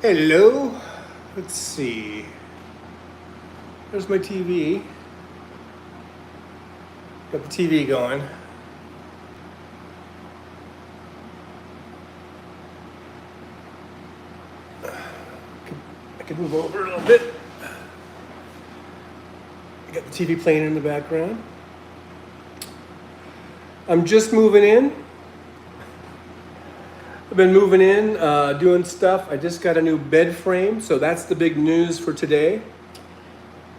Hello. Let's see. There's my TV. Got the TV going. I can move over a little bit. Got the TV playing in the background. I'm just moving in. I've been moving in, doing stuff. I just got a new bed frame, so that's the big news for today.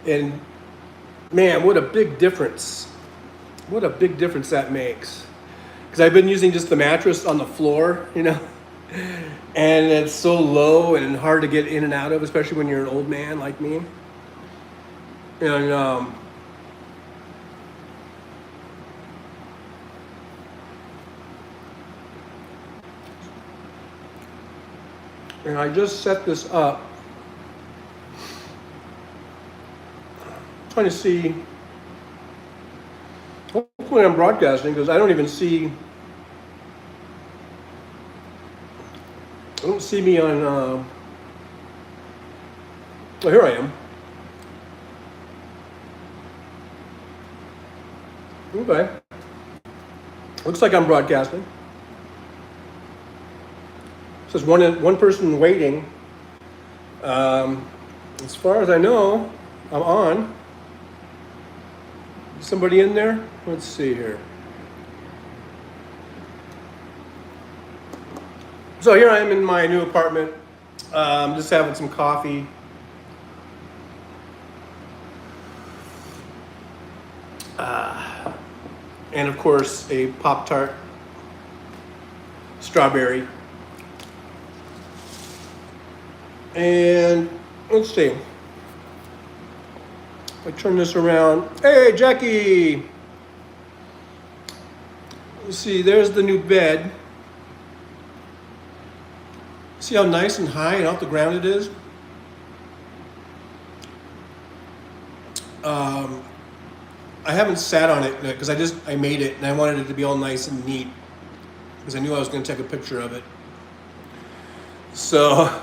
And man, what a big difference. What a big difference that makes. Because I've been using just the mattress on the floor, and it's so low and hard to get in and out of, especially when you're an old man like me. And I just set this up, trying to see. Hopefully, I'm broadcasting because I don't even see. I don't see me on. Well, here I am. Okay. Looks like I'm broadcasting. It says one person waiting. As far as I know, I'm on. Somebody in there? Let's see here. So here I am in my new apartment. Just having some coffee. And of course, a Pop-Tart strawberry. And let's see. If I turn this around. Hey, Jackie! Let's see, there's the new bed. See how nice and high and off the ground it is? I haven't sat on it because I made it and I wanted it to be all nice and neat because I knew I was going to take a picture of it. So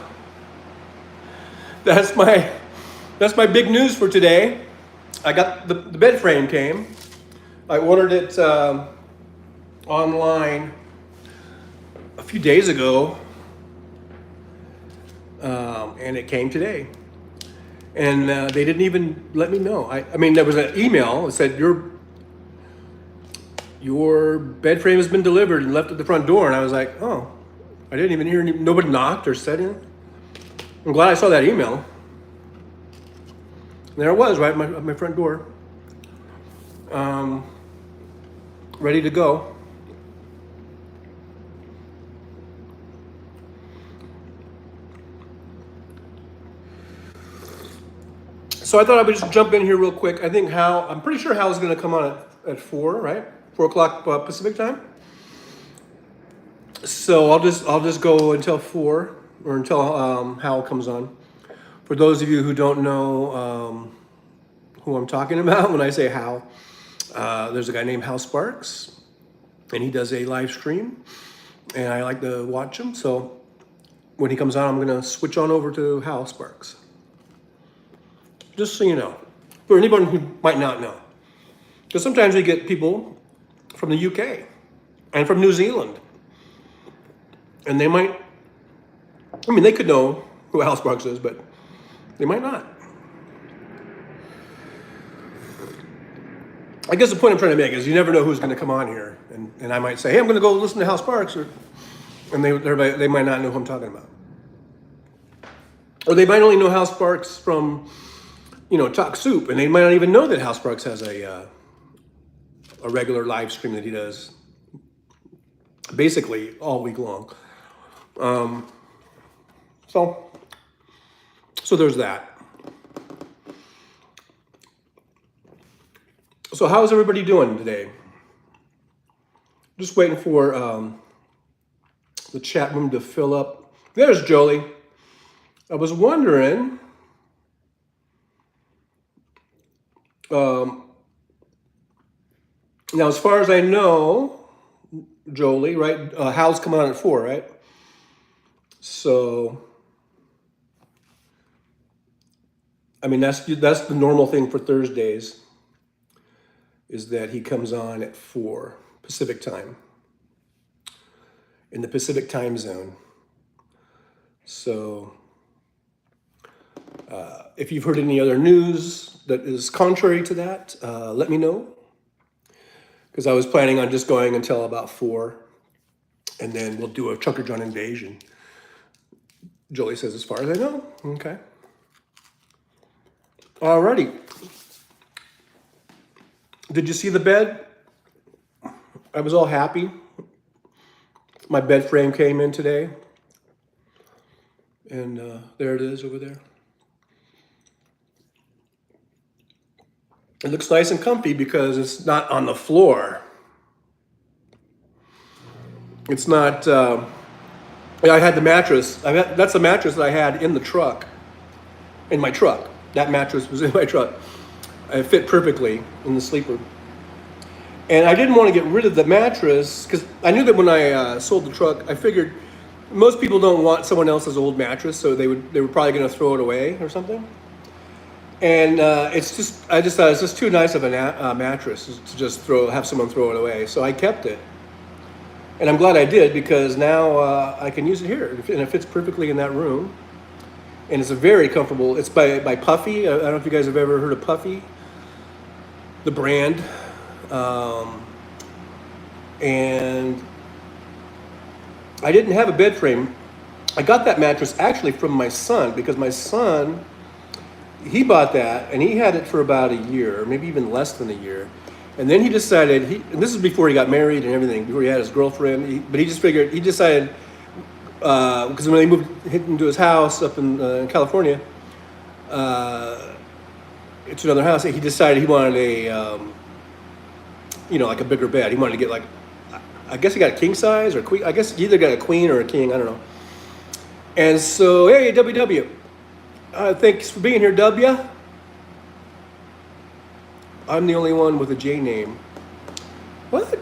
that's my big news for today. I got the bed frame came. I ordered it online a few days ago, and it came today. And they didn't even let me know. I mean, there was an email that said your bed frame has been delivered and left at the front door. And I was like, oh, I didn't even hear nobody knocked or said anything. I'm glad I saw that email. And there it was, right at my front door, ready to go. So I thought I would just jump in here real quick. I'm pretty sure Hal's going to come on at 4, right? 4 o'clock Pacific time. So I'll just go until 4 or until Hal comes on. For those of you who don't know who I'm talking about when I say Hal, there's a guy named Hal Sparks, and he does a live stream, and I like to watch him. So when he comes on, I'm going to switch on over to Hal Sparks. Just so you know, for anyone who might not know. Because sometimes we get people from the UK and from New Zealand. And they could know who Hal Sparks is, but they might not. I guess the point I'm trying to make is you never know who's going to come on here. And I might say, hey, I'm going to go listen to Hal Sparks. And they might not know who I'm talking about. Or they might only know Hal Sparks from Talk Soup, and they might not even know that Hal Sparks has a regular live stream that he does basically all week long. So there's that. So how's everybody doing today? Just waiting for the chat room to fill up. There's Jolie. I was wondering. Now, as far as I know, Jolie, right? Hal's coming on at 4, right? So I mean, that's the normal thing for Thursdays, is that he comes on at 4 Pacific time, in the Pacific time zone. So if you've heard any other news that is contrary to that, let me know. Because I was planning on just going until about 4, and then we'll do a Chunker John invasion. Jolie says, as far as I know. Okay. Alrighty. Did you see the bed? I was all happy. My bed frame came in today. And there it is over there. It looks nice and comfy because it's not on the floor. It's not, I had the mattress. That's the mattress that I had in the truck, in my truck. That mattress was in my truck. It fit perfectly in the sleeper. And I didn't want to get rid of the mattress because I knew that when I sold the truck, I figured most people don't want someone else's old mattress, so they were probably going to throw it away or something. And I just thought it's just too nice of a mattress to just have someone throw it away. So I kept it, and I'm glad I did because now I can use it here, and it fits perfectly in that room. And it's a very comfortable. It's by Puffy. I don't know if you guys have ever heard of Puffy, the brand. And I didn't have a bed frame. I got that mattress actually from my son because my son, he bought that and he had it for about a year, or maybe even less than a year. And then he decided, and this is before he got married and everything, before he had his girlfriend, but he decided, because when they moved into his house up in California, it's another house, he decided he wanted like a bigger bed. He wanted to get I guess he got a king size or queen. I guess he either got a queen or a king, I don't know. And so, hey, WW. Thanks for being here, W. I'm the only one with a J name. What?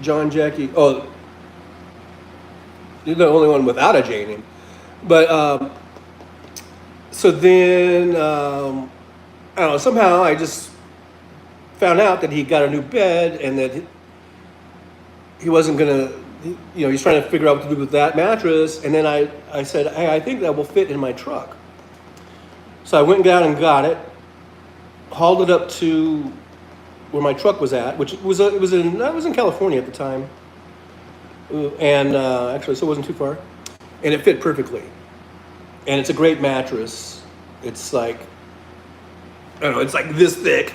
John Jackie. Oh, you're the only one without a J name. But, so then, I don't know, somehow I just found out that he got a new bed and that he wasn't going to, he's trying to figure out what to do with that mattress. And then I said, hey, I think that will fit in my truck. So I went down and got it, hauled it up to where my truck was at, which was in California at the time. And actually, so it wasn't too far. And it fit perfectly. And it's a great mattress. It's like, I don't know, it's like this thick.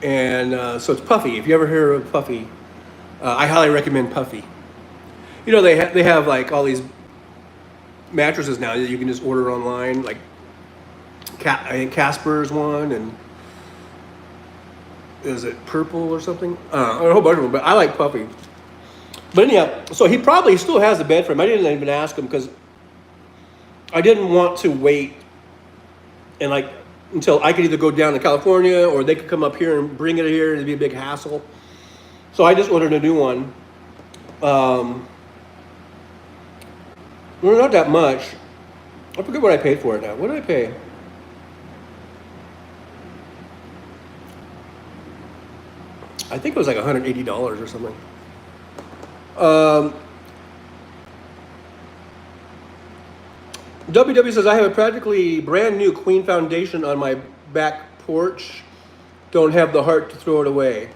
And so it's Puffy. If you ever hear of Puffy, I highly recommend Puffy. They have like all these mattresses now that you can just order online. Like I think Casper's one, and is it Purple or something? A whole bunch of them. But I like Puffy. But anyhow, so he probably still has a bed frame. I didn't even ask him because I didn't want to wait and until I could either go down to California or they could come up here and bring it here and it'd be a big hassle. So I just ordered a new one. Well, not that much. I forget what I paid for it now. What did I pay? I think it was like $180 or something. WW says, I have a practically brand new Queen foundation on my back porch. Don't have the heart to throw it away.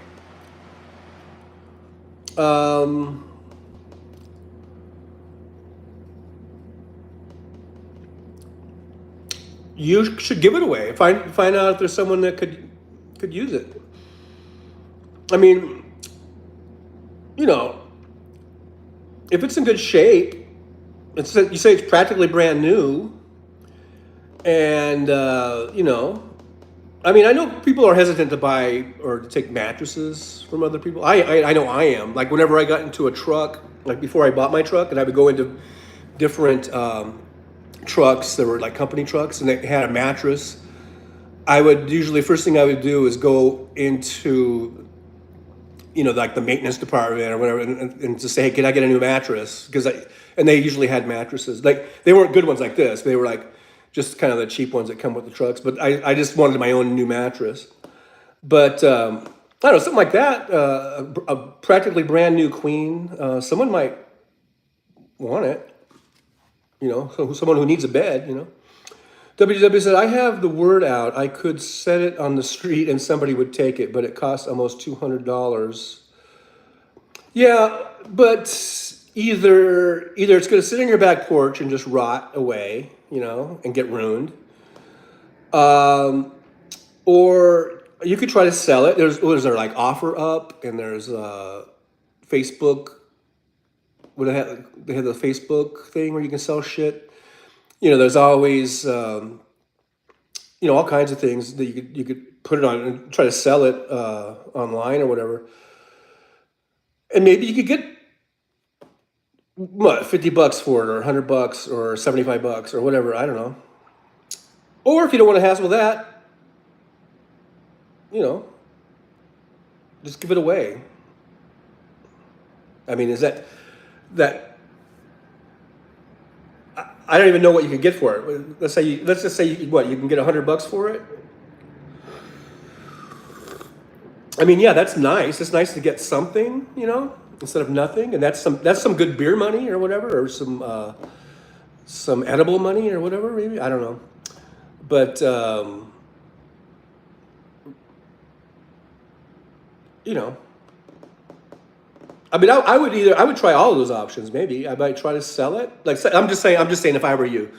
You should give it away. Find out if there's someone that could use it. I mean, if it's in good shape, you say it's practically brand new, and I mean, I know people are hesitant to buy or to take mattresses from other people. I know I am. Like whenever I got into a truck, like before I bought my truck, and I would go into different trucks that were like company trucks, and they had a mattress. I would usually, first thing I would do is go into like the maintenance department or whatever, and just say, hey, can I get a new mattress? And they usually had mattresses. Like, they weren't good ones like this. They were like just kind of the cheap ones that come with the trucks. But I just wanted my own new mattress. But I don't know, something like that, a practically brand new queen. Someone might want it, someone who needs a bed. WW said, I have the word out. I could set it on the street and somebody would take it, but it costs almost $200. Yeah, but either it's going to sit on your back porch and just rot away, and get ruined, or you could try to sell it. There's there like OfferUp, and there's Facebook. What they have the Facebook thing where you can sell shit. There's always all kinds of things that you could put it on and try to sell it online or whatever. And maybe you could get what, $50 for it, or $100 or $75 or whatever, I don't know. Or if you don't want to hassle with that, just give it away. I mean, is that I don't even know what you could get for it. Let's just say you can get $100 for it. I mean, yeah, that's nice. It's nice to get something, instead of nothing, and that's some good beer money or whatever, or some edible money or whatever, maybe, I don't know. But I mean, I would try all of those options. Maybe I might try to sell it. Like, I'm just saying, if I were you,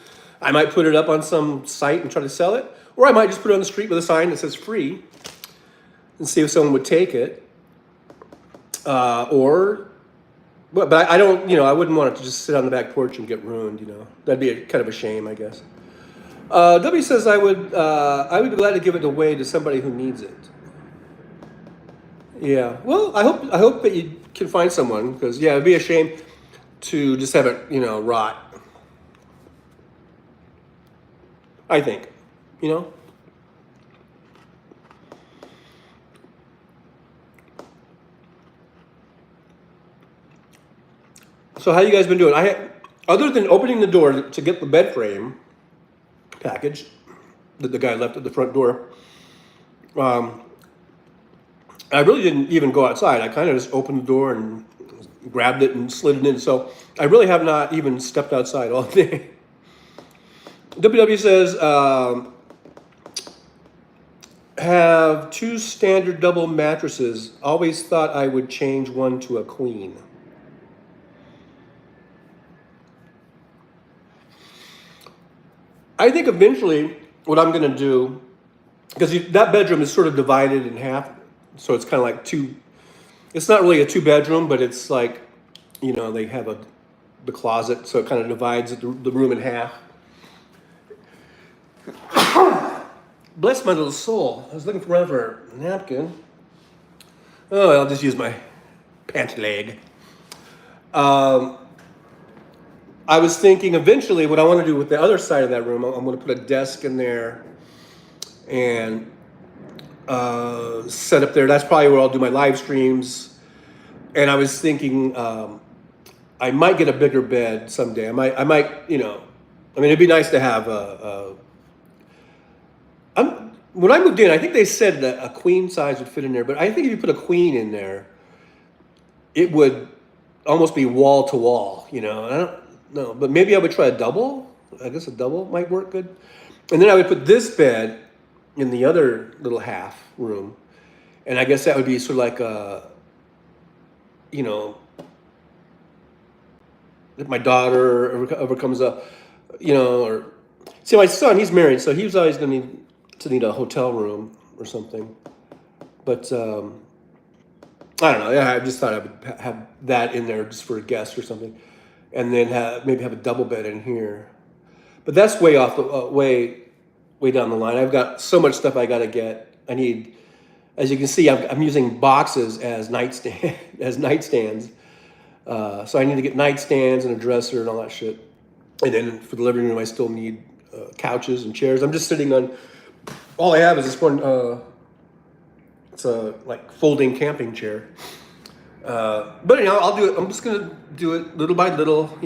I might put it up on some site and try to sell it, or I might just put it on the street with a sign that says free, and see if someone would take it. But I don't, I wouldn't want it to just sit on the back porch and get ruined. That'd be kind of a shame, I guess. W says I would be glad to give it away to somebody who needs it. Yeah. Well, I hope that you can find someone, because it'd be a shame to just have it, rot. I think, So how you guys been doing? Other than opening the door to get the bed frame package that the guy left at the front door, I really didn't even go outside. I kind of just opened the door and grabbed it and slid it in. So I really have not even stepped outside all day. WW says, have 2 standard double mattresses. Always thought I would change one to a queen. I think eventually what I'm going to do, because that bedroom is sort of divided in half, so it's kind of like it's not really a 2-bedroom, but it's like, they have the closet, so it kind of divides the room in half. Bless my little soul. I was looking around for a napkin. Oh, I'll just use my pant leg. I was thinking eventually what I want to do with the other side of that room, I'm going to put a desk in there and set up there. That's probably where I'll do my live streams. And I was thinking I might get a bigger bed someday. I might, it'd be nice to have when I moved in, I think they said that a queen size would fit in there, but I think if you put a queen in there, it would almost be wall to wall, I don't know, but maybe I would try a double. I guess a double might work good. And then I would put this bed in the other little half room. And I guess that would be sort of like if my daughter ever comes up, or see, my son, he's married, so he was always going to need a hotel room or something. But I don't know. Yeah, I just thought I would have that in there just for a guest or something, and then maybe have a double bed in here. But that's way off the way down the line. I've got so much stuff I got to get. I need, as you can see, I'm using boxes as nightstands. So I need to get nightstands and a dresser and all that shit. And then for the living room, I still need couches and chairs. I'm just sitting on. All I have is this one. It's a like folding camping chair. But I'll do it. I'm just gonna do it little by little.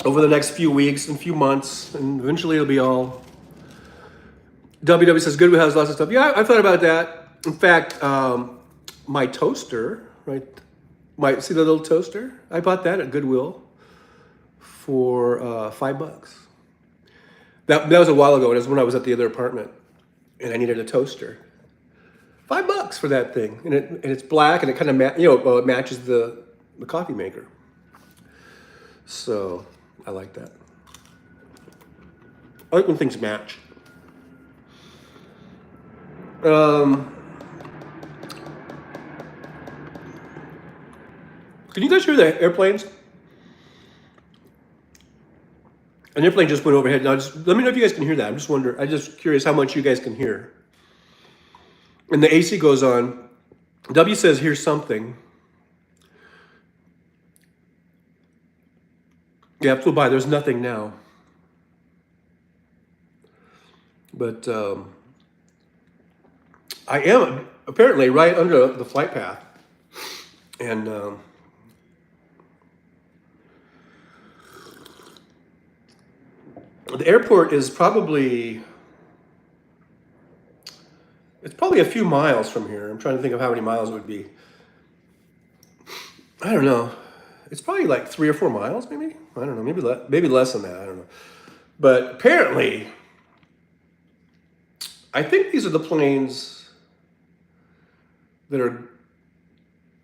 over the next few weeks and few months, and eventually it'll be all. WW says Goodwill has lots of stuff. Yeah, I thought about that. In fact, my toaster, right? See the little toaster? I bought that at Goodwill for $5. That was a while ago. It was when I was at the other apartment, and I needed a toaster. $5 for that thing, and it's black, and it kind of it matches the coffee maker. So I like that. I like when things match. Can you guys hear the airplanes? An airplane just went overhead. Now, let me know if you guys can hear that. I'm just curious how much you guys can hear. And the AC goes on. W says, here's something. Yeah, it flew by. There's nothing now. But I am apparently right under the flight path. And the airport is probably a few miles from here. I'm trying to think of how many miles it would be. I don't know. It's probably like 3 or 4 miles, maybe. I don't know. Maybe less than that. I don't know. But apparently, I think these are the planes that are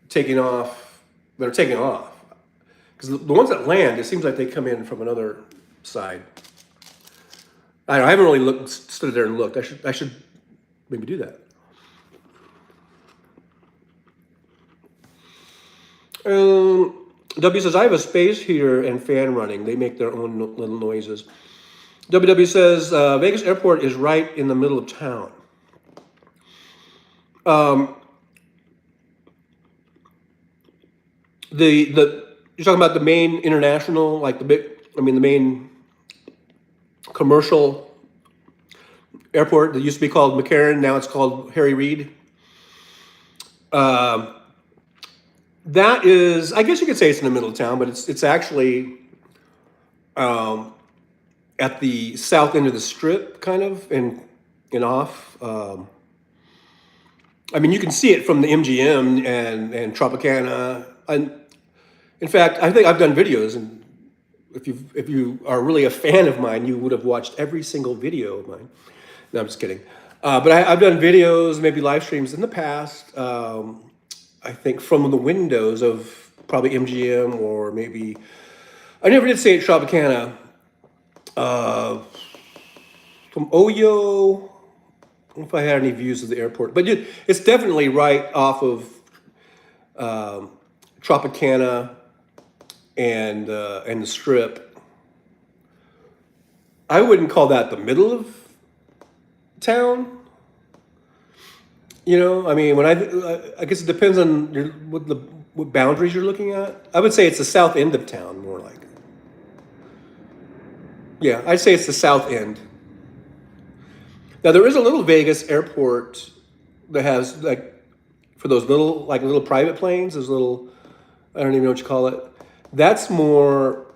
taking off. Because the ones that land, it seems like they come in from another side. I haven't really stood there and looked. I should maybe do that. W says, I have a space heater and fan running. They make their own little noises. WW says, Vegas Airport is right in the middle of town. You're talking about the main international, like the main commercial airport that used to be called McCarran. Now it's called Harry Reid. That is, I guess you could say it's in the middle of town, but it's actually at the south end of the strip, kind of, and off. I mean, you can see it from the MGM and Tropicana. And in fact, I think I've done videos, and if you are really a fan of mine, you would have watched every single video of mine. No, I'm just kidding. But I've done videos, maybe live streams in the past. I think from the windows of probably MGM or maybe, I never did say Tropicana. From Oyo, I don't know if I had any views of the airport, but it's definitely right off of Tropicana and the Strip. I wouldn't call that the middle of town. You know, I mean, I guess it depends on what boundaries you're looking at. I would say it's the south end of town, more like. Yeah, I'd say it's the south end. Now there is a little Vegas airport that has for those little private planes, those little, I don't even know what you call it. That's more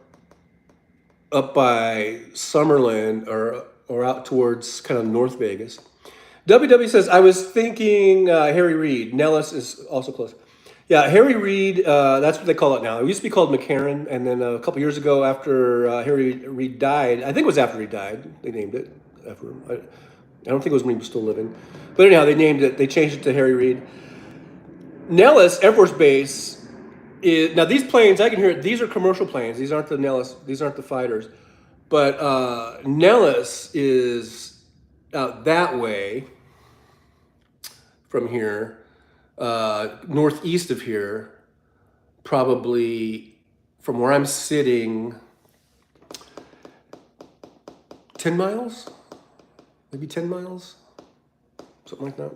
up by Summerlin or out towards kind of North Vegas. WW says, I was thinking Harry Reid. Nellis is also close. Yeah, Harry Reid, that's what they call it now. It used to be called McCarran, and then a couple years ago after Harry Reid died, I think it was after he died, they named it after him. I don't think it was when he was still living. But anyhow, they changed it to Harry Reid. Nellis Air Force Base, now these planes, I can hear it, these are commercial planes. These aren't the Nellis, these aren't the fighters. But Nellis is out that way from here. Northeast of here, probably from where I'm sitting, 10 miles, maybe 10 miles, something like that.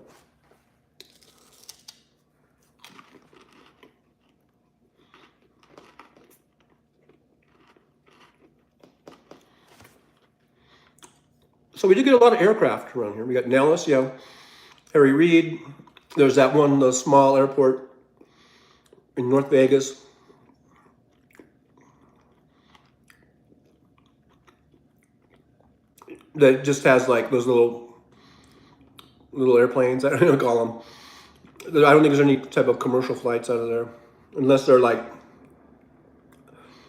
So we do get a lot of aircraft around here. We got Nellis, Harry Reid. There's that one, the small airport in North Vegas. that just has like those little airplanes. I don't know what to call them. I don't think there's any type of commercial flights out of there, unless they're like,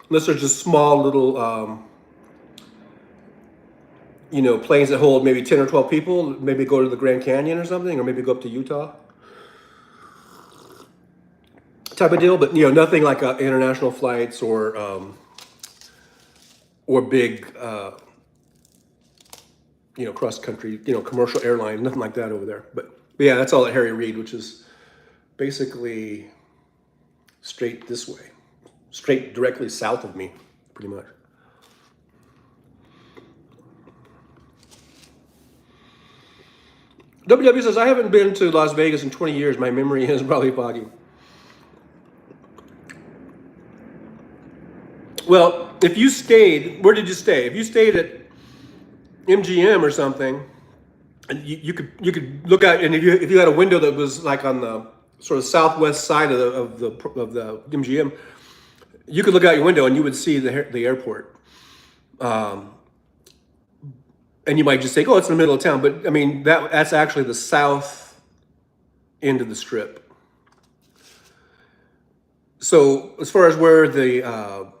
unless they're just small little, planes that hold maybe 10 or 12 people. Maybe go to the Grand Canyon or something, or maybe go up to Utah type of deal. But nothing like international flights or big, cross country, commercial airline, nothing like that over there. But yeah, that's all at Harry Reid, which is basically straight this way, straight directly south of me, pretty much. WW says, I haven't been to Las Vegas in 20 years. My memory is probably foggy. Well, if you stayed, where did you stay? If you stayed at MGM or something, and you could look out, and if you had a window that was like on the sort of southwest side of the MGM, you could look out your window and you would see the airport. And you might just think, oh, it's in the middle of town, but I mean that's actually the south end of the strip. So as far as where the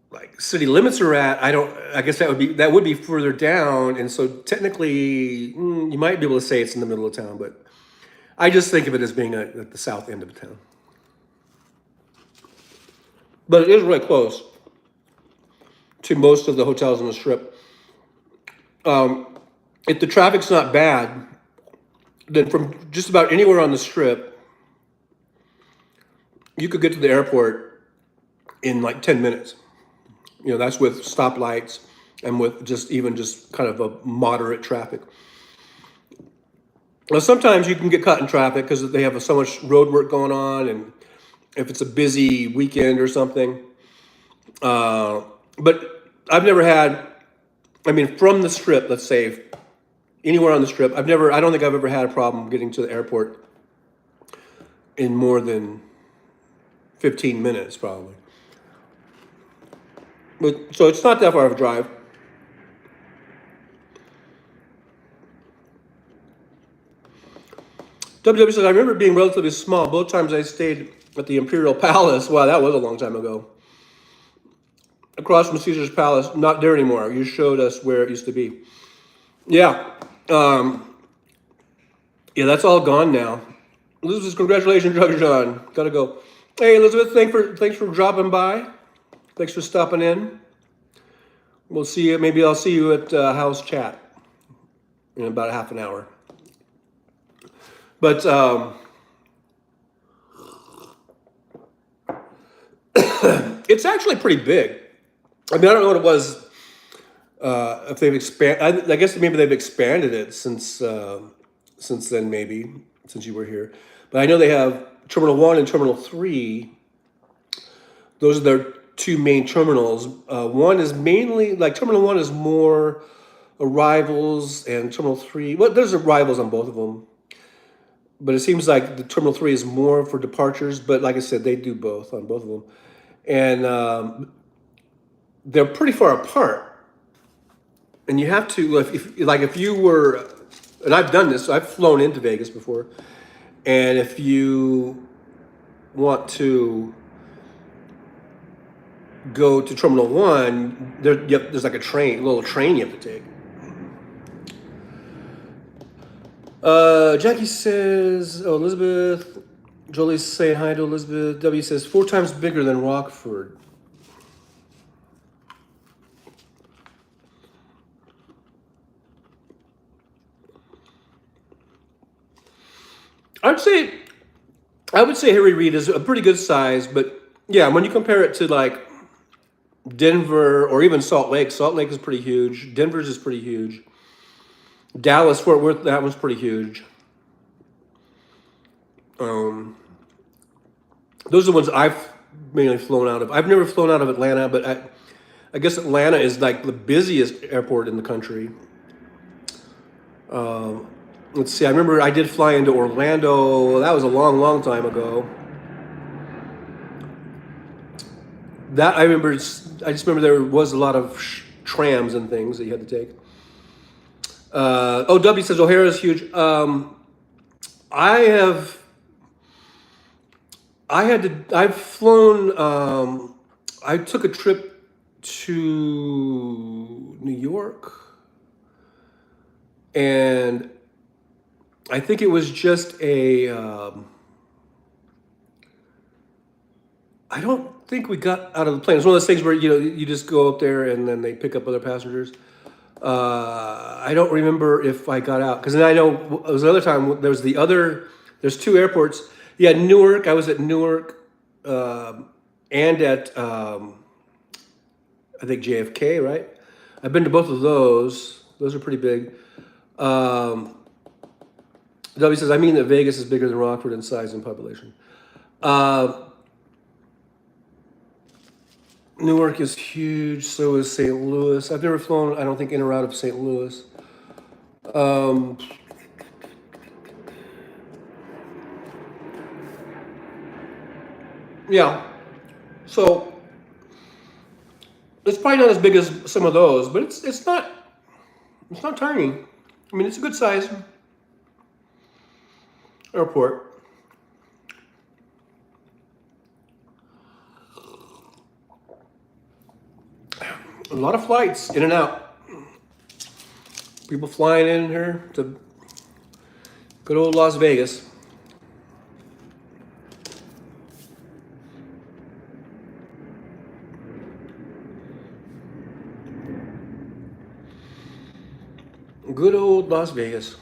like city limits are at, I guess that would be further down, and so technically you might be able to say it's in the middle of town, but I just think of it as being at the south end of town. But it is really close to most of the hotels on the strip. If the traffic's not bad, then from just about anywhere on the strip, you could get to the airport in like 10 minutes. That's with stoplights and with just kind of a moderate traffic. Now, sometimes you can get caught in traffic because they have so much road work going on, and if it's a busy weekend or something. But I've never had, from the strip, let's say, anywhere on the strip, I don't think I've ever had a problem getting to the airport in more than 15 minutes, probably. But so it's not that far of a drive. WW says, I remember being relatively small. Both times I stayed at the Imperial Palace. Wow, that was a long time ago. Across from Caesar's Palace, not there anymore. You showed us where it used to be. Yeah. Yeah, that's all gone now. Elizabeth, congratulations, Judge John. Gotta go. Hey, Elizabeth, thanks for dropping by. Thanks for stopping in. We'll see you. Maybe I'll see you at House Chat in about half an hour. But it's actually pretty big. I don't know what it was. If they've expanded, I guess maybe they've expanded it since then. Maybe since you were here, but I know they have Terminal 1 and Terminal 3. Those are their two main terminals. One is mainly Terminal 1 is more arrivals, and Terminal 3. Well, there's arrivals on both of them, but it seems like the Terminal 3 is more for departures. But like I said, they do both on both of them, and they're pretty far apart. And you have to, if you were, and I've done this, I've flown into Vegas before, and if you want to go to Terminal 1, there's like a little train you have to take. Jackie says, oh, Elizabeth, Jolie's saying hi to Elizabeth. W says, 4 times bigger than Rockford. I would say Harry Reid is a pretty good size, but yeah, when you compare it to like Denver or even Salt Lake is pretty huge. Denver's is pretty huge. Dallas, Fort Worth, that one's pretty huge. Those are the ones I've mainly flown out of. I've never flown out of Atlanta, but I guess Atlanta is like the busiest airport in the country. Let's see, I remember I did fly into Orlando. That was a long, long time ago. I just remember there was a lot of trams and things that you had to take. W says O'Hare is huge. I've flown. I took a trip to New York, and I think it was just a. I don't think we got out of the plane. It's one of those things where you just go up there and then they pick up other passengers. I don't remember if I got out because then I know it was another time. There was the other. There's two airports. Yeah, Newark. I was at Newark, and at I think JFK. Right. I've been to both of those. Those are pretty big. W says, I mean that Vegas is bigger than Rockford in size and population. Newark is huge, so is St. Louis. I've never flown, I don't think, in or out of St. Louis. Yeah, so it's probably not as big as some of those, but it's not tiny. I mean, it's a good size airport. A lot of flights in and out. People flying in here to good old Las Vegas. Good old Las Vegas.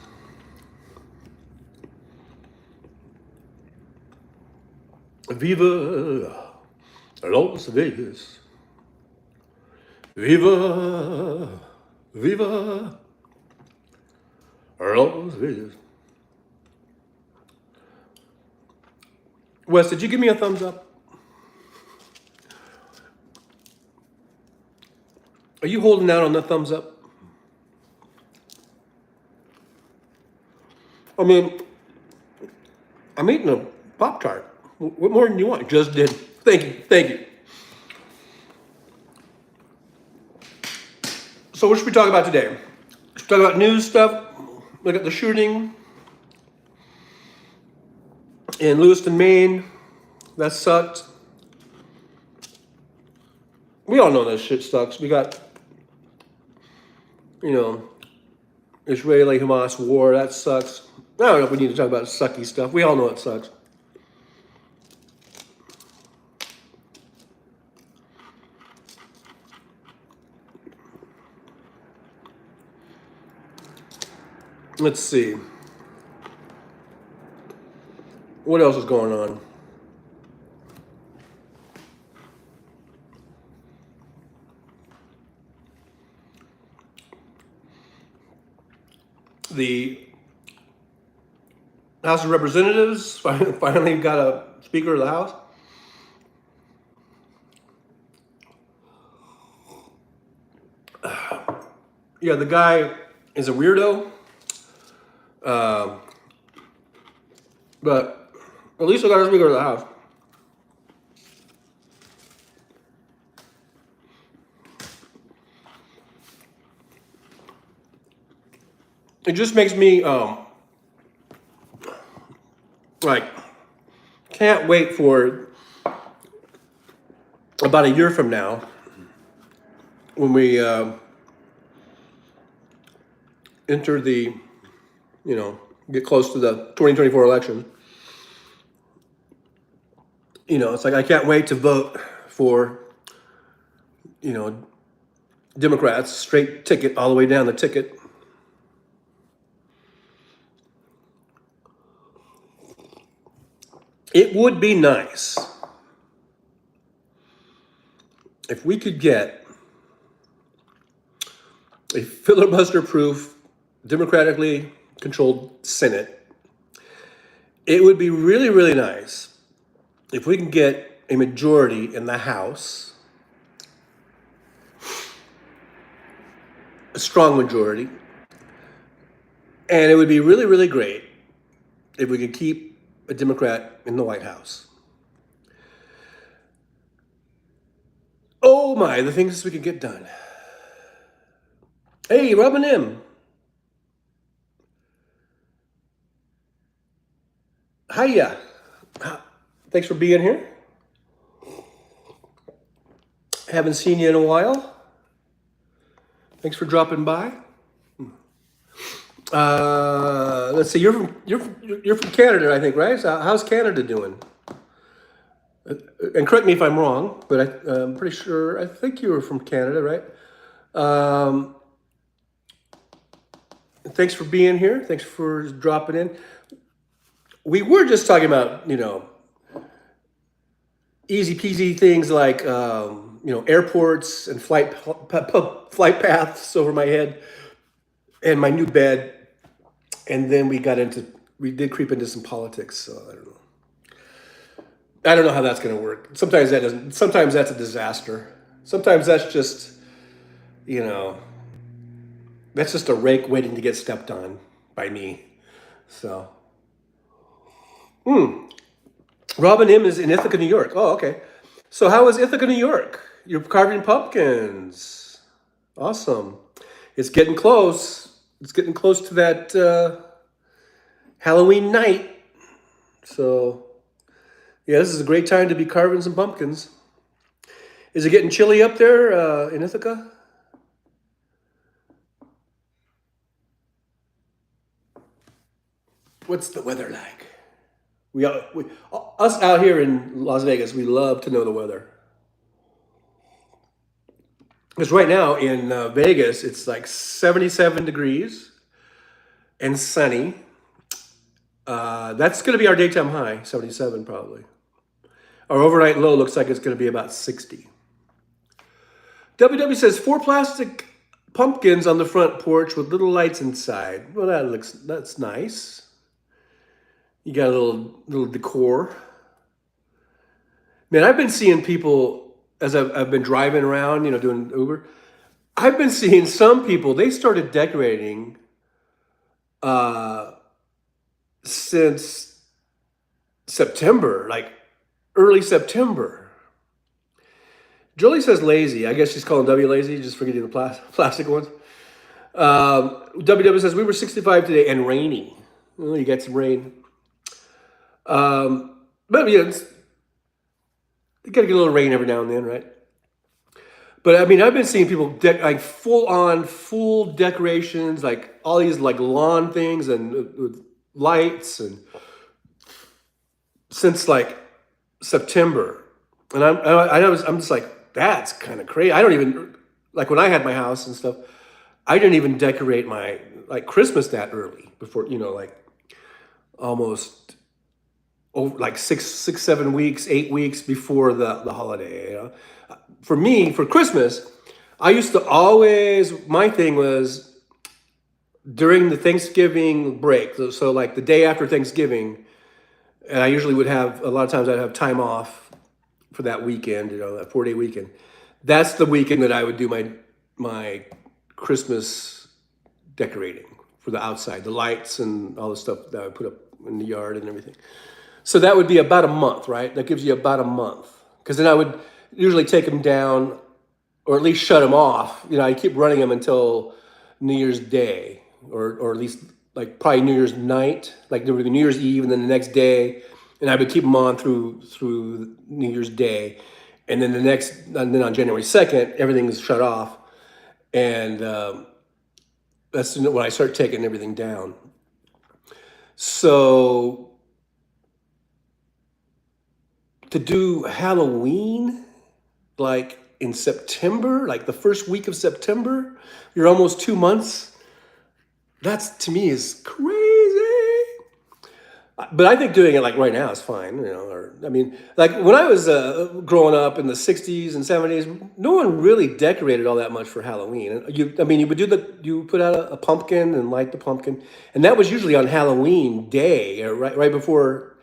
Viva Las Vegas. Viva, viva Las Vegas. Wes, did you give me a thumbs up? Are you holding out on the thumbs up? I mean, I'm eating a Pop-Tart. What more than you want? Just did. Thank you, thank you. So what should we talk about today? Should we talk about news stuff? Look at the shooting in Lewiston, Maine. That sucked. We all know that shit sucks. We got, Israeli-Hamas war. That sucks. I don't know if we need to talk about sucky stuff. We all know it sucks. Let's see. What else is going on? The House of Representatives finally got a Speaker of the House. Yeah, the guy is a weirdo. But at least I got a Speaker of the House. It just makes me can't wait for about a year from now when we enter the get close to the 2024 election. It's like I can't wait to vote for Democrats, straight ticket all the way down the ticket. It would be nice if we could get a filibuster-proof, democratically controlled Senate. It would be really, really nice if we can get a majority in the House, a strong majority, and it would be really, really great if we could keep a Democrat in the White House. Oh my, the things we could get done. Hey, Robin M. Hiya. Thanks for being here. Haven't seen you in a while. Thanks for dropping by. Let's see. You're from Canada, I think, right? So how's Canada doing? And correct me if I'm wrong, but I'm pretty sure. I think you were from Canada, right? Um, Thanks for being here. Thanks for dropping in. We were just talking about easy peasy things like airports and flight paths over my head and my new bed, and then we did creep into some politics. So I don't know how that's going to work. Sometimes that doesn't. Sometimes that's a disaster. Sometimes that's just you know that's just a rake waiting to get stepped on by me. So Robin M is in Ithaca, New York. Oh, okay. So how is Ithaca, New York? You're carving pumpkins. Awesome. It's getting close. It's getting close to that Halloween night. So yeah, this is a great time to be carving some pumpkins. Is it getting chilly up there in Ithaca? What's the weather like? Us out here in Las Vegas, we love to know the weather. Because right now in Vegas, it's like 77 degrees and sunny. That's going to be our daytime high, 77 probably. Our overnight low looks like it's going to be about 60. WW says 4 plastic pumpkins on the front porch with little lights inside. Well, that's nice. You got a little decor. Man, I've been seeing people as I've been driving around, doing Uber. I've been seeing some people. They started decorating uh, since September, like early September. Jolie says lazy. I guess she's calling W lazy, just forgetting the plastic ones. WW says we were 65 today and rainy. Well, you got some rain. But you gotta get a little rain every now and then, right? But I mean, I've been seeing people like full decorations, like all these like lawn things and with lights, and since like September, and I'm just like that's kind of crazy. I don't even like when I had my house and stuff. I didn't even decorate my like Christmas that early before like almost over like 7 weeks, 8 weeks before the holiday. For me, for Christmas, I used to always my thing was during the Thanksgiving break. So like the day after Thanksgiving, and I usually would have a lot of times I'd have time off for that weekend, that 4-day weekend. That's the weekend that I would do my Christmas decorating for the outside, the lights and all the stuff that I put up in the yard and everything. So that would be about a month, right? That gives you about a month. Because then I would usually take them down or at least shut them off. I keep running them until New Year's Day or at least like probably New Year's night, like there would be New Year's Eve and then the next day. And I would keep them on through New Year's Day. And then and then on January 2nd, everything's shut off. And that's when I start taking everything down. So to do Halloween, like in September, like the first week of September, you're almost 2 months. That's to me is crazy. But I think doing it like right now is fine, Or I mean, like when I was growing up in the '60s and '70s, no one really decorated all that much for Halloween. And you put out a pumpkin and light the pumpkin, and that was usually on Halloween day, or right before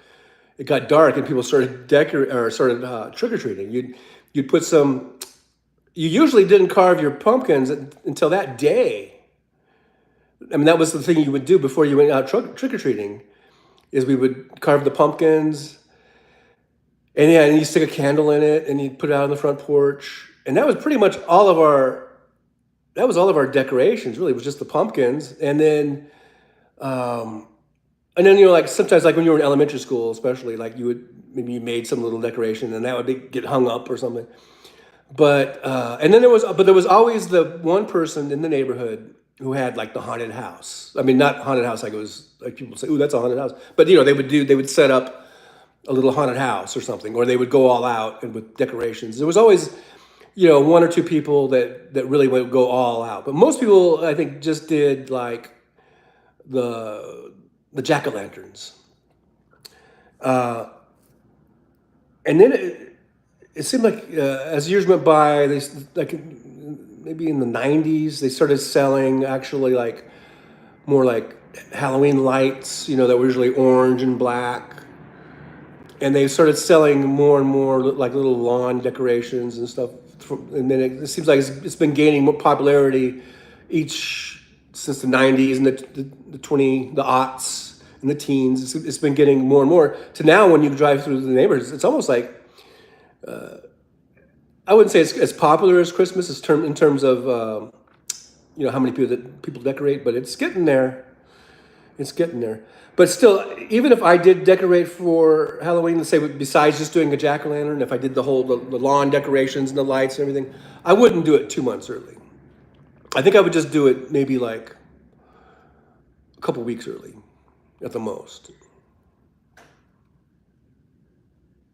it got dark and people started trick or treating. You'd put some. You usually didn't carve your pumpkins until that day. I mean, that was the thing you would do before you went out trick or treating. Is we would carve the pumpkins, and yeah, and you stick a candle in it, and you put it out on the front porch, and that was pretty much all of our that was all of our decorations. Really, it was just the pumpkins, um, and then like sometimes like when you were in elementary school, especially like you made some little decoration and that would get hung up or something. But and then there was always the one person in the neighborhood who had like the haunted house. I mean, not haunted house like it was like people say, "Ooh, that's a haunted house." But they would set up a little haunted house or something, or they would go all out and with decorations. There was always one or two people that really would go all out. But most people, I think, just did like the jack o' lanterns, and then it seemed like as years went by, like maybe in the '90s they started selling actually like more like Halloween lights, that were usually orange and black, and they started selling more and more like little lawn decorations and stuff. And then it seems like it's been gaining more popularity each since the '90s and the aughts and the teens. It's been getting more and more to now when you drive through the neighborhoods, it's almost like I wouldn't say it's as popular as Christmas in terms of how many people decorate, but it's getting there. It's getting there. But still, even if I did decorate for Halloween, let's say besides just doing a jack o' lantern, if I did the lawn decorations and the lights and everything, I wouldn't do it 2 months early. I think I would just do it maybe like a couple weeks early, at the most.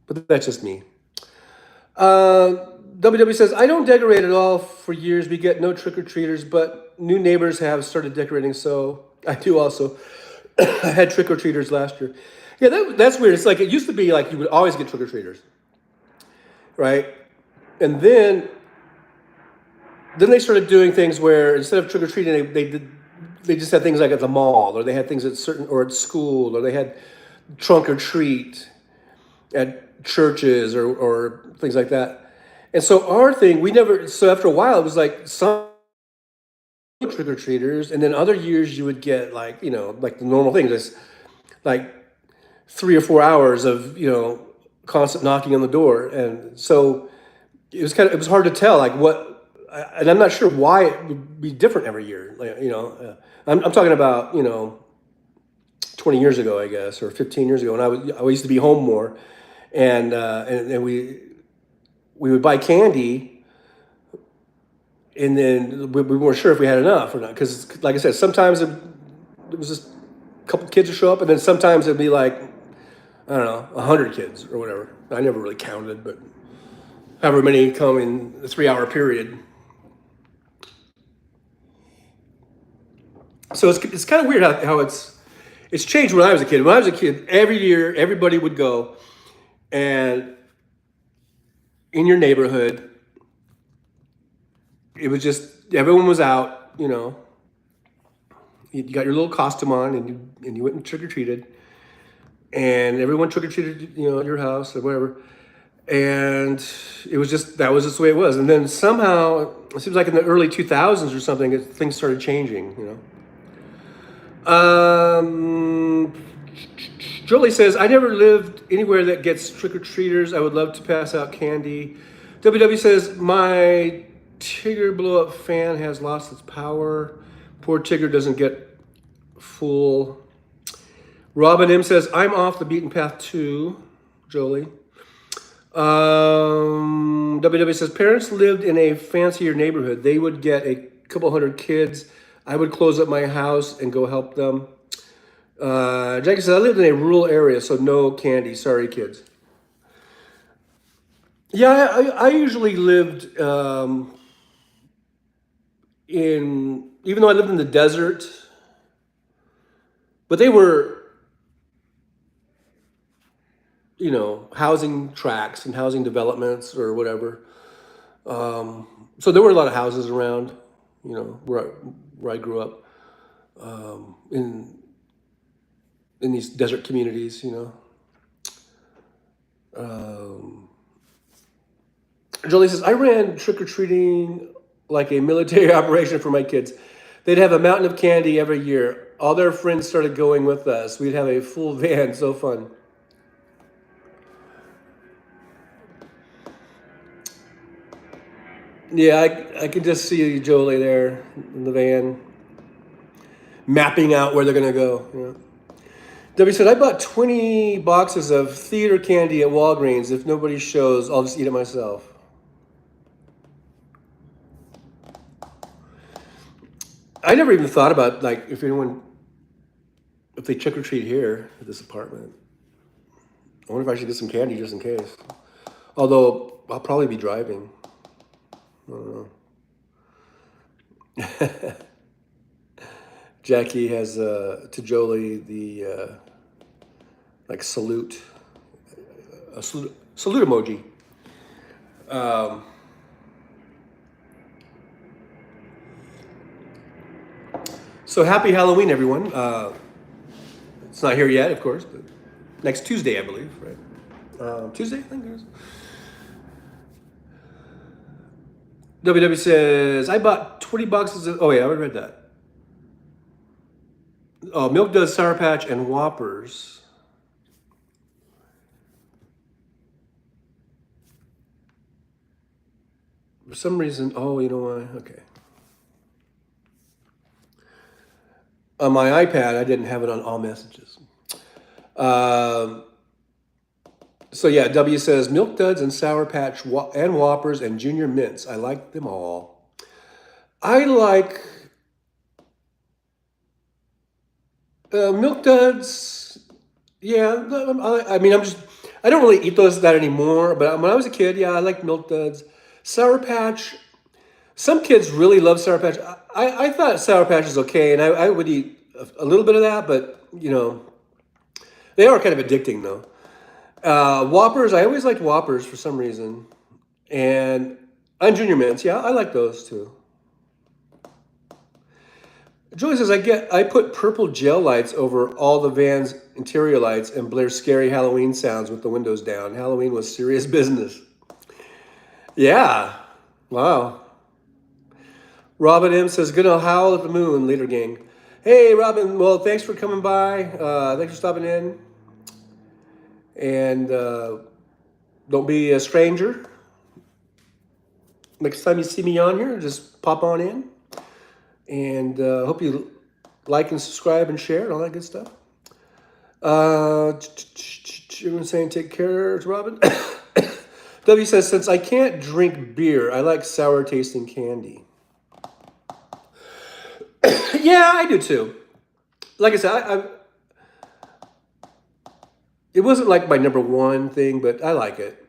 But that's just me. WW says, I don't decorate at all for years. We get no trick or treaters, but new neighbors have started decorating, so I do also. I had trick or treaters last year. Yeah, that's weird. It's like it used to be like you would always get trick or treaters, right? And then they started doing things where instead of trick or treating, they just had things like at the mall, or they had things at school, or they had trunk or treat at churches or things like that. And so our thing, so after a while, it was like some trick or treaters, and then other years you would get like, like the normal thing, just like 3 or 4 hours of, constant knocking on the door. And so it was hard to tell like and I'm not sure why it would be different every year. Like, I'm talking about, 20 years ago, I guess, or 15 years ago. And I used to be home more, and we would buy candy, and then we weren't sure if we had enough or not. Because, like I said, sometimes it was just a couple kids would show up, and then sometimes it'd be like, I don't know, 100 kids or whatever. I never really counted, but however many come in a 3-hour period. So it's kind of weird how it's changed when I was a kid. When I was a kid, every year everybody would go, and in your neighborhood, it was just everyone was out. You got your little costume on, and you went and trick or treated, and everyone trick or treated, at your house or whatever. And that was just the way it was. And then somehow it seems like in the early 2000s or something, things started changing. Jolie says, I never lived anywhere that gets trick-or-treaters. I would love to pass out candy. WW says, my Tigger blow-up fan has lost its power. Poor Tigger doesn't get full. Robin M says, I'm off the beaten path too, Jolie. WW says, parents lived in a fancier neighborhood. They would get a couple hundred kids. I would close up my house and go help them. Jackie says, I lived in a rural area, so no candy. Sorry, kids. Yeah, I usually lived even though I lived in the desert, but they were, housing tracts and housing developments or whatever. So there were a lot of houses around, where I grew up, in these desert communities, Jolie says, I ran trick-or-treating like a military operation for my kids. They'd have a mountain of candy every year. All their friends started going with us. We'd have a full van. So fun. Yeah, I can just see Jolie there in the van, mapping out where they're gonna go. Yeah. Debbie said, I bought 20 boxes of theater candy at Walgreens. If nobody shows, I'll just eat it myself. I never even thought about, like, if they trick or treat here at this apartment. I wonder if I should get some candy just in case. Although, I'll probably be driving. I don't know. Jackie has, to Jolie, the, like, salute emoji. So happy Halloween, everyone. It's not here yet, of course, but next Tuesday, I believe, right? Tuesday, I think it is. WW says, I bought 20 boxes of, oh yeah, I already read that. Oh, Milk Duds, Sour Patch, and Whoppers. For some reason, oh, you know why? Okay. On my iPad, I didn't have it on all messages. So yeah, W says Milk Duds and Sour Patch and Whoppers and Junior Mints. I like them all. I like Milk Duds. Yeah, I mean, I don't really eat those that anymore. But when I was a kid, yeah, I liked Milk Duds. Sour Patch. Some kids really love Sour Patch. I thought Sour Patch is okay, and I would eat a little bit of that, but they are kind of addicting though. Whoppers, I always liked Whoppers for some reason, and Junior Mints, yeah, I like those too. Julie says I put purple gel lights over all the van's interior lights and blare scary Halloween sounds with the windows down. Halloween was serious business. Yeah, wow. Robin M says, gonna howl at the moon, leader gang. Hey, Robin, well, thanks for coming by. Thanks for stopping in. And don't be a stranger. Next time you see me on here, just pop on in. And hope you like and subscribe and share and all that good stuff. Everyone's saying take care, it's Robin. W says, since I can't drink beer, I like sour tasting candy. Yeah, I do too. Like I said, it wasn't like my number one thing, but I like it.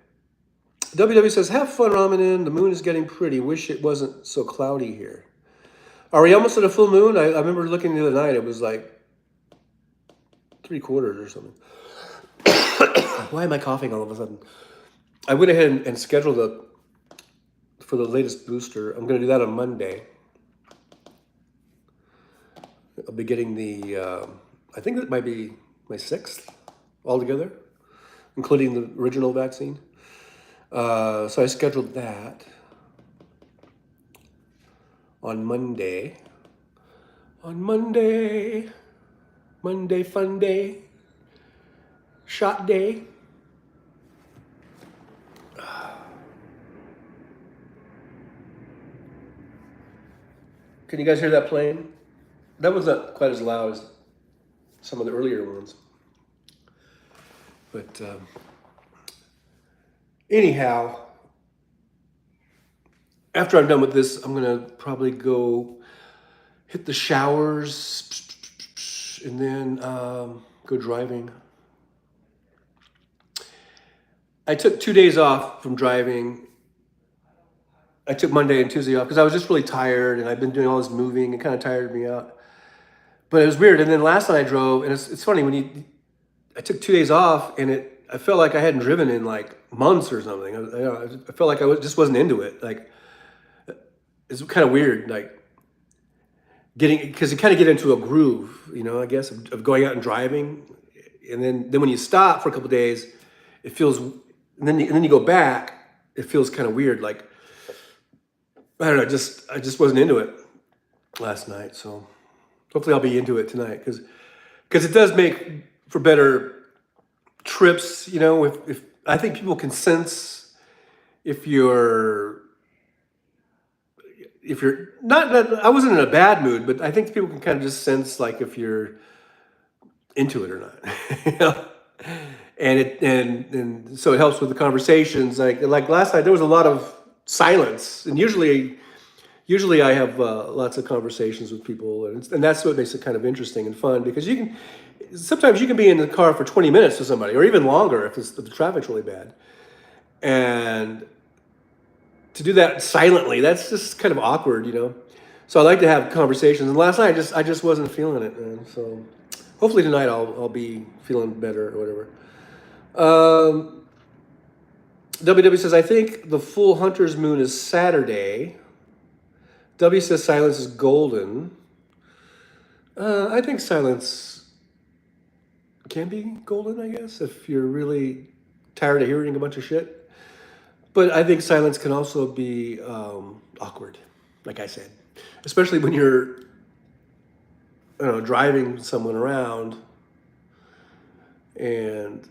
WW says, have fun, Ramanan. The moon is getting pretty. Wish it wasn't so cloudy here. Are we almost at a full moon? I remember looking the other night. It was like 3/4 or something. Why am I coughing all of a sudden? I went ahead and scheduled for the latest booster. I'm going to do that on Monday. I'll be getting I think that might be my 6th altogether, including the original vaccine. So I scheduled that on Monday. Monday fun day, shot day. Can you guys hear that plane? That was not quite as loud as some of the earlier ones. But anyhow, after I'm done with this, I'm going to probably go hit the showers and then go driving. I took 2 days off from driving. I took Monday and Tuesday off because I was just really tired and I've been doing all this moving. It kind of tired me out. But it was weird. And then last night I drove, and it's funny, I took 2 days off and I felt like I hadn't driven in like months or something. I felt like I just wasn't into it. Like, it's kind of weird, like because you kind of get into a groove, I guess, of going out and driving. And then when you stop for a couple of days, it feels, and then you go back, it feels kind of weird. Like, I don't know, I just wasn't into it last night. So hopefully I'll be into it tonight because it does make for better trips. If I think people can sense if you're if you're not that, I wasn't in a bad mood, but I think people can kind of just sense like if you're into it or not. You know? And so it helps with the conversations. Like last night, there was a lot of silence, and usually I have lots of conversations with people, and that's what makes it kind of interesting and fun because sometimes you can be in the car for 20 minutes with somebody, or even longer if the traffic's really bad, and to do that silently, that's just kind of awkward, you know. So I like to have conversations. And last night, I just wasn't feeling it, man. So hopefully tonight I'll be feeling better or whatever. WW says I think the full hunter's moon is Saturday. W says silence is golden. I think silence can be golden, I guess, if you're really tired of hearing a bunch of shit. But I think silence can also be awkward, like I said, especially when you're, driving someone around and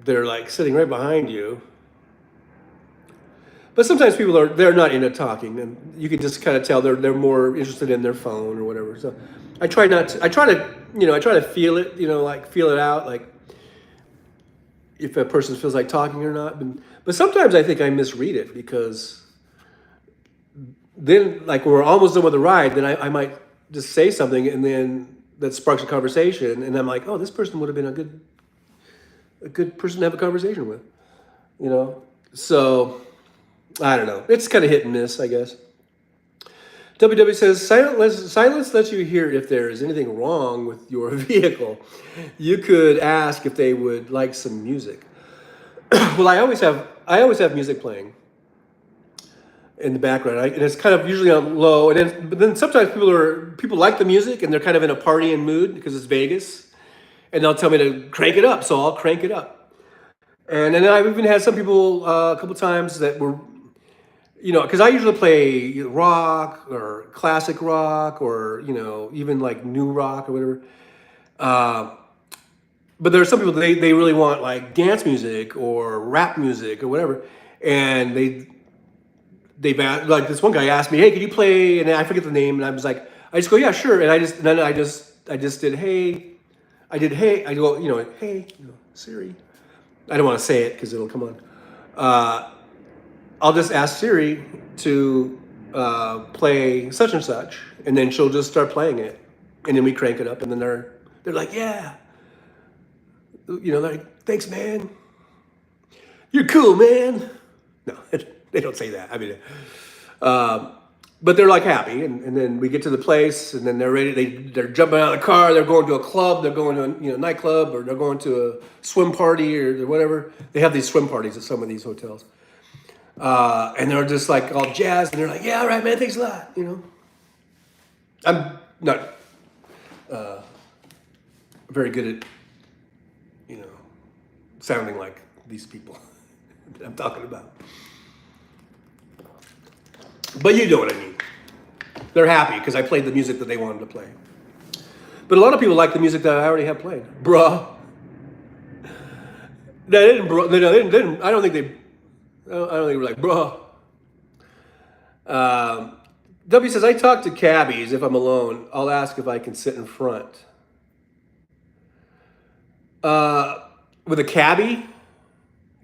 they're like sitting right behind you. But sometimes they're not into talking, and you can just kind of tell they're more interested in their phone or whatever. So I try to feel it, like feel it out, like if a person feels like talking or not. But sometimes I think I misread it because then, like when we're almost done with the ride, then I might just say something, and then that sparks a conversation, and I'm like, oh, this person would have been a good person to have a conversation with, So I don't know. It's kind of hit and miss, I guess. WW says, silence lets you hear if there is anything wrong with your vehicle. You could ask if they would like some music. Well, I always have music playing in the background, and it's kind of usually on low. But then sometimes people like the music and they're kind of in a partying mood because it's Vegas, and they'll tell me to crank it up, so I'll crank it up. And then I've even had some people a couple times that were, because I usually play rock or classic rock or, even like new rock or whatever. But there are some people, they really want like dance music or rap music or whatever. And they've asked, like this one guy asked me, hey, can you play? And I forget the name. And I was like, I just go, yeah, sure. And I just did, hey. I did, hey. I go, hey, Siri. I don't want to say it because it'll come on. I'll just ask Siri to play such and such, and then she'll just start playing it, and then we crank it up, and then they're like, yeah, they're like, thanks, man, you're cool, man. No, they don't say that. I mean, but they're like happy, and then we get to the place, and then they're ready. They're jumping out of the car. They're going to a club. They're going to a nightclub, or they're going to a swim party or whatever. They have these swim parties at some of these hotels. And they're just like all jazzed, and they're like, yeah, all right, man, thanks a lot, I'm not very good at, sounding like these people that I'm talking about. But you know what I mean. They're happy because I played the music that they wanted to play. But a lot of people like the music that I already have played. Bruh. They didn't, I don't think they were like, bruh. W says, I talk to cabbies if I'm alone. I'll ask if I can sit in front. With a cabbie?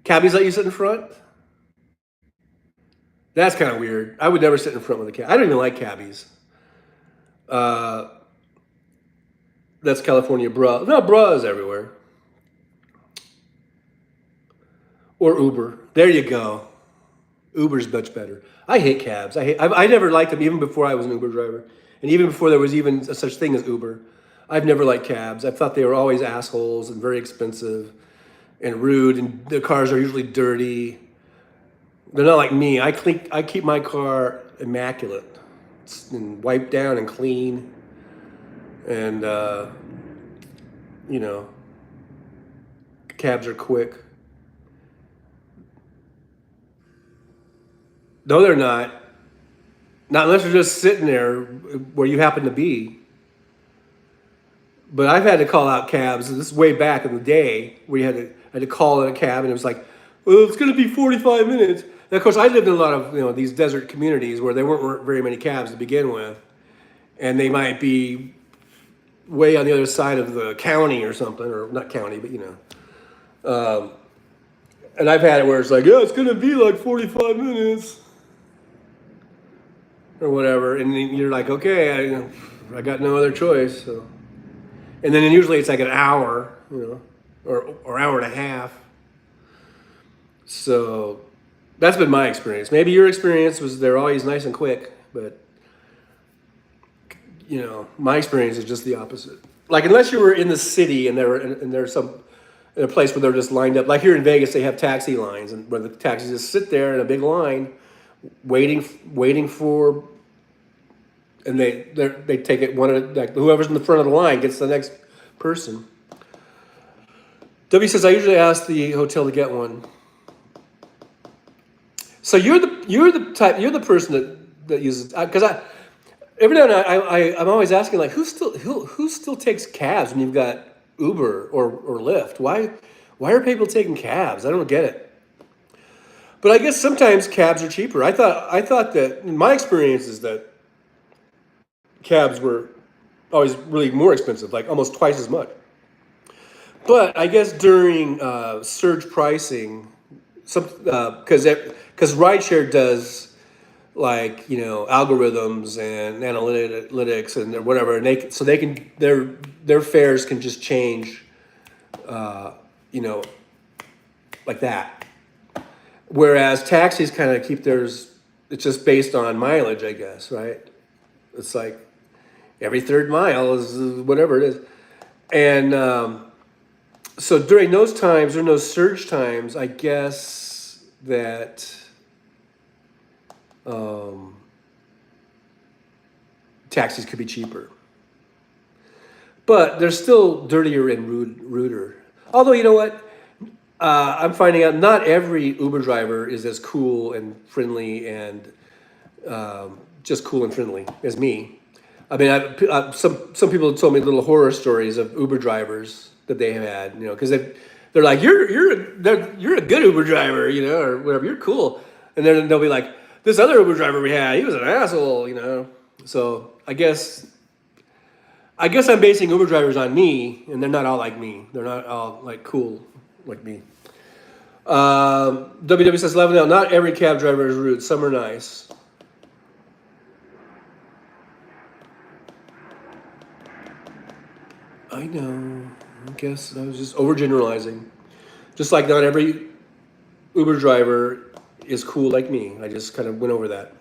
Cabbies let you sit in front? That's kind of weird. I would never sit in front with a cab. I don't even like cabbies. That's California, bruh. No, bruh is everywhere. Or Uber. There you go. Uber's much better. I hate cabs. I never liked them even before I was an Uber driver. And even before there was even a such thing as Uber. I've never liked cabs. I thought they were always assholes and very expensive and rude, and their cars are usually dirty. They're not like me. I keep my car immaculate and wiped down and clean. And, cabs are quick. No, they're not. Not unless you're just sitting there where you happen to be. But I've had to call out cabs. This is way back in the day where I had to call in a cab, and it was like, well, it's going to be 45 minutes. of course, I lived in a lot of these desert communities where there weren't very many cabs to begin with, and they might be way on the other side of the county or something, or not county, but and I've had it where it's like, yeah, it's gonna be like 45 minutes or whatever, and then you're like, okay, I got no other choice. So, and then usually it's like an hour, or hour and a half. So that's been my experience. Maybe your experience was they're always nice and quick, but my experience is just the opposite. Like unless you were in the city and there's some in a place where they're just lined up. Like here in Vegas, they have taxi lines, and where the taxis just sit there in a big line, waiting for, and they take it like whoever's in the front of the line gets the next person. W says I usually ask the hotel to get one. So you're the person that uses, because every now and then I'm always asking like who still takes cabs when you've got Uber or Lyft? Why are people taking cabs? I don't get it. But I guess sometimes cabs are cheaper. I thought that in my experience is that cabs were always really more expensive, like almost twice as much. But I guess during surge pricing, because rideshare does like algorithms and analytics and whatever, and they can their fares can just change, like that. Whereas taxis kind of keep theirs. It's just based on mileage, I guess, right? It's like every third mile is whatever it is, and so during those times, during those surge times, I guess that taxis could be cheaper. But they're still dirtier and ruder. Although, you know what? I'm finding out not every Uber driver is as cool and friendly and just cool and friendly as me. I mean, some people have told me little horror stories of Uber drivers that they have had, because they're like, you're a good Uber driver, or whatever, you're cool, and then they'll be like, this other Uber driver we had, he was an asshole, So I guess I'm basing Uber drivers on me, and they're not all like me. They're not all like cool like me. WW says, Level not every cab driver is rude. Some are nice. I know. I guess I was just overgeneralizing. Just like not every Uber driver is cool like me. I just kind of went over that.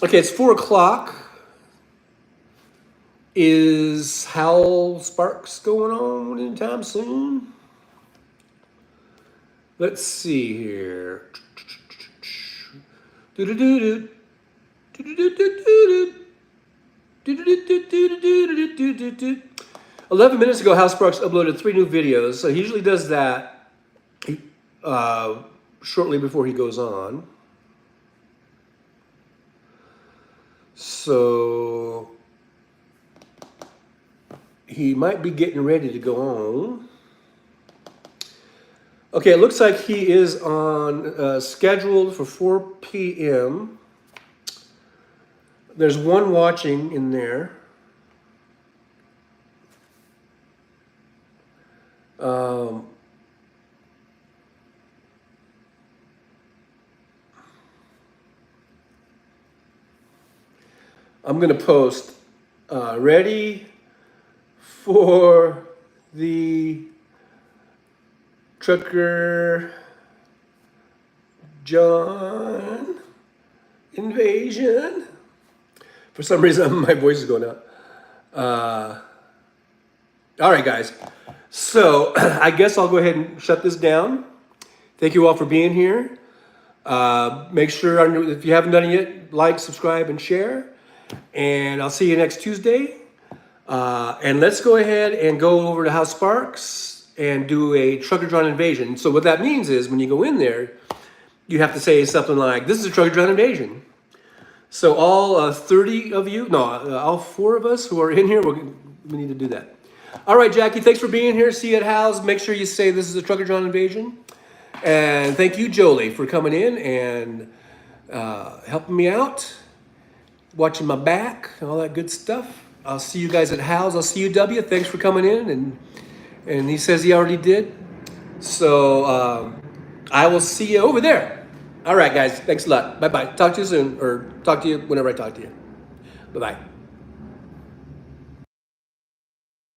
Okay, it's 4:00. Is Hal Sparks going on anytime soon? Let's see here. 11 minutes ago, Hal Sparks uploaded 3 new videos. So he usually does that shortly before he goes on. So he might be getting ready to go on. Okay, it looks like he is on scheduled for 4 p.m. There's one watching in there. I'm going to post ready for the Trucker John invasion. For some reason, my voice is going out. All right, guys. So I guess I'll go ahead and shut this down. Thank you all for being here. Make sure, if you haven't done it yet, like, subscribe, and share. And I'll see you next Tuesday. And let's go ahead and go over to Hal Sparks and do a Trucker John invasion. So what that means is when you go in there, you have to say something like, this is a Trucker John invasion. So all 30 of you, all 4 of us who are in here, we need to do that. All right, Jackie, thanks for being here. See you at Hal's. Make sure you say this is a Trucker John invasion. And thank you, Jolie, for coming in and helping me out, watching my back, and all that good stuff. I'll see you guys at Hal's. I'll see you, W. Thanks for coming in. And he says he already did. So I will see you over there. All right, guys. Thanks a lot. Bye-bye. Talk to you soon, or talk to you whenever I talk to you. Bye-bye.